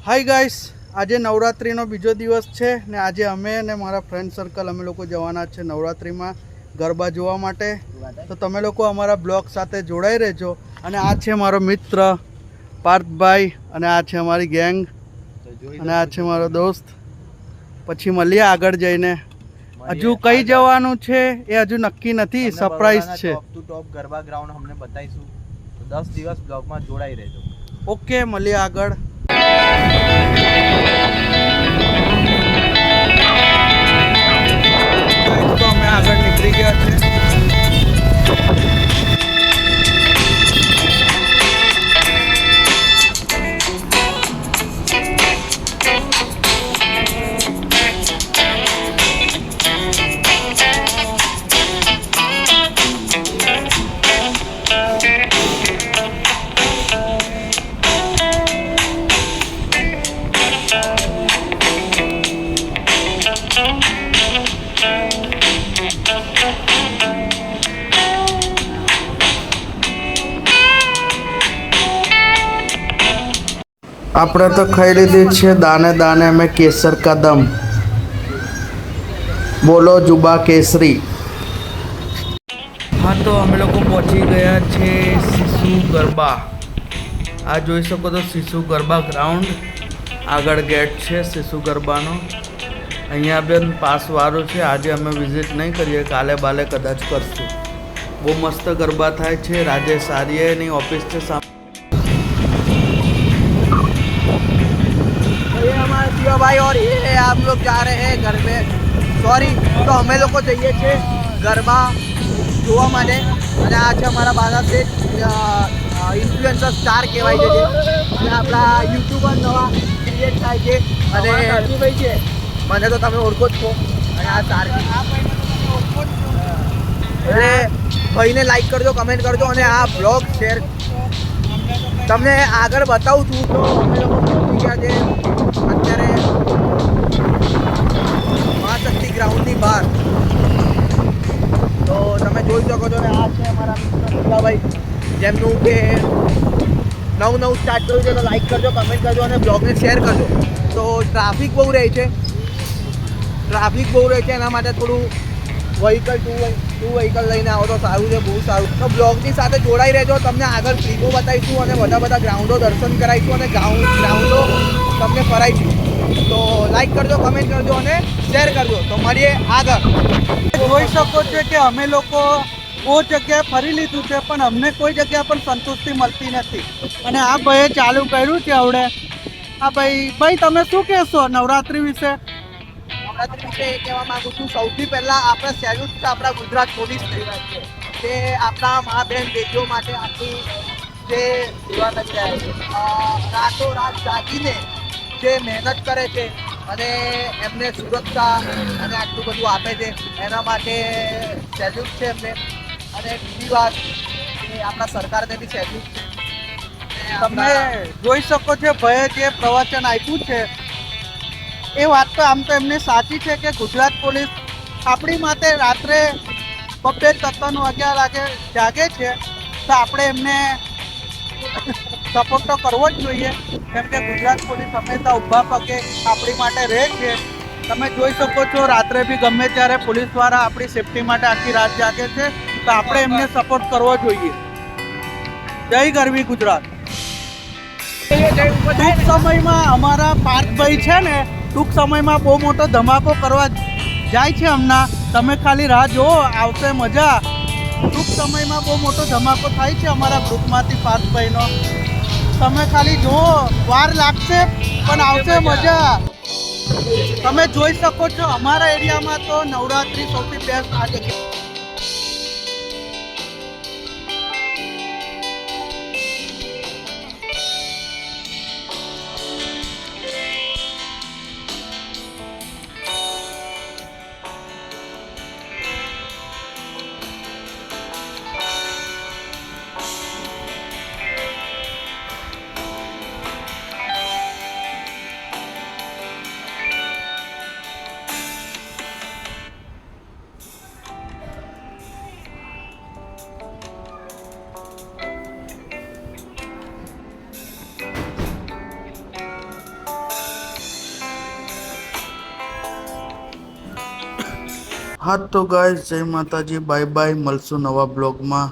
Hi guys, આજે નવરાત્રિનો બીજો દિવસ છે ને આજે અમે અને મારા ફ્રેન્ડ સર્કલ અમે લોકો જવાના છે નવરાત્રિમાં ગરબા જોવા માટે. તો તમે લોકો અમારા બ્લોગ સાથે જોડાઈ રહેજો. અને આ છે મારો મિત્ર પાર્થભાઈ અને આ છે અમારી ગેંગ અને આ છે મારો દોસ્ત. પછી મળીએ આગળ જઈને. હજુ કઈ જવાનું છે એ હજુ નક્કી નથી, સરપ્રાઈઝ છે. ટોપ ગરબા ગ્રાઉન્ડ અમને બતાવીશું. તો 10 દિવસ બ્લોગમાં જોડાઈ રહેજો. ઓકે, મળીએ આગળ. તો અમે આગળ નીકળી ગયા છે. આપણે તો ખાઈ લીધી છે દાને દાને મેં કેસર કા દમ. બોલો જુબા કેસરી. હા, તો અમે લોકો પહોંચી ગયા છે શિશુ ગરબા. આ જોઈ શકો તો શિશુ ગરબા ગ્રાઉન્ડ આગળ ગેટ છે શિશુ ગરબાનો. અહીંયા બેન પાસવાળું છે. આજે અમે વિઝિટ નહીં કરીએ, કાલે બાલે કદાચ કરશું. બહુ મસ્ત ગરબા થાય છે. રાજેશ આર્યની ઓફિસ છે સામે. भाई और ये आप लोग जा रहे हैं घर में, सॉरी. तो અમે લોકો જઈએ છીએ ગરબા જોવા માટે. અને આ છે અમારા બાલા સેટ, ઇન્ફ્લુએન્સર સ્ટાર કહેવાય છે અને આપણા યુટ્યુબર નવા ક્રિએટ થાય છે. અને ભાઈ છે, મને તો તમે ઓળખો જ છો. અને આ સ્ટાર એટલે ભાઈને લાઈક કરજો, કમેન્ટ કરજો અને આ બ્લોગ શેર. તમને આગળ બતાવું છું. તો અમે લોકો પહોંચી ગયા છે અત્યારે મહાશક્તિ ગ્રાઉન્ડની બહાર. તો તમે જોઈ શકો છો ને આ છે અમારા મિત્ર ભોલાભાઈ, જેમનું કે નવું સ્ટાર્ટ કર્યું છે. તો લાઈક કરજો, કમેન્ટ કરજો અને બ્લોગને શેર કરજો. તો ટ્રાફિક બહુ રહે છે એના માટે થોડું ટુ વ્હીકલ લઈને આવો તો સારું છે, બહુ સારું. તો બ્લોગની સાથે જોડાઈ રહેજો. તમને આગળ ક્લિપો બતાવીશું અને બધા ગ્રાઉન્ડો દર્શન કરાવીશું અને ગ્રાઉન્ડો તમને ફરાઈશું. તો લાઈક કરજો, કમેન્ટ કરજો અને શેર કરજો. તો મળીએ આગળ. જોઈ શકો છો કે અમે લોકો બહુ જગ્યાએ ફરી લીધું છે પણ અમને કોઈ જગ્યા પર સંતુષ્ટિ મળતી નથી. અને આ ભાઈએ ચાલુ કર્યું છે આવડે. આ ભાઈ તમે શું કહેશો નવરાત્રિ વિશે? નવરાત્રિ વિશે એ કહેવા માંગુ છું, સૌથી પહેલાં આપણે સેલ્યુટ આપણા ગુજરાત પોલીસ થઈ રહ્યા છે. તે આપણા મા બહેન બેટીઓ માટે આટલી જે સેવા કરી રહ્યા છે, રાતોરાત જાગીને જે મહેનત કરે છે અને એમને સુરક્ષા અને આટલું બધું આપે છે, એના માટે સેલ્યુટ છે એમને. અને બીજી વાત કે આપણા સરકારને બી સેલ્યુટ છે. તમે જોઈ શકો છો ભાઈએ જે પ્રવચન આપ્યું છે એ વાત તો આમ તો એમને સાચી છે કે ગુજરાત પોલીસ આપણી માટે રાત્રે 11 વાગે જાગે છે. તો આપણે એમને સપોર્ટ તો કરવો જ જોઈએ, કેમ કે ગુજરાત પોલીસ હંમેશા ઊભા પગે આપણી માટે રહે છે. તમે જોઈ શકો છો રાત્રે બી ગમે ત્યારે પોલીસવાળા આપણી સેફટી માટે આખી રાત જાગે છે. તો આપણે એમને સપોર્ટ કરવો જોઈએ. જય ગરવી ગુજરાત. ટૂંક સમયમાં અમારા પાર્થભાઈ છે ને, ટૂંક સમયમાં બહુ મોટો ધમાકો કરવા જાય છે હમણાં. તમે ખાલી રાહ જુઓ, આવશે મજા. ટૂંક સમયમાં બહુ મોટો ધમાકો થાય છે અમારા ગ્રુપમાંથી પાર્થભાઈનો. તમે ખાલી જુઓ, વાર લાગશે પણ આવશે મજા. તમે જોઈ શકો છો અમારા એરિયામાં તો નવરાત્રિ સૌથી બેસ્ટ આ જગ્યા. હા તો ગાઈસ જય માતાજી, બાય બાય, મળશું નવા બ્લોગમાં.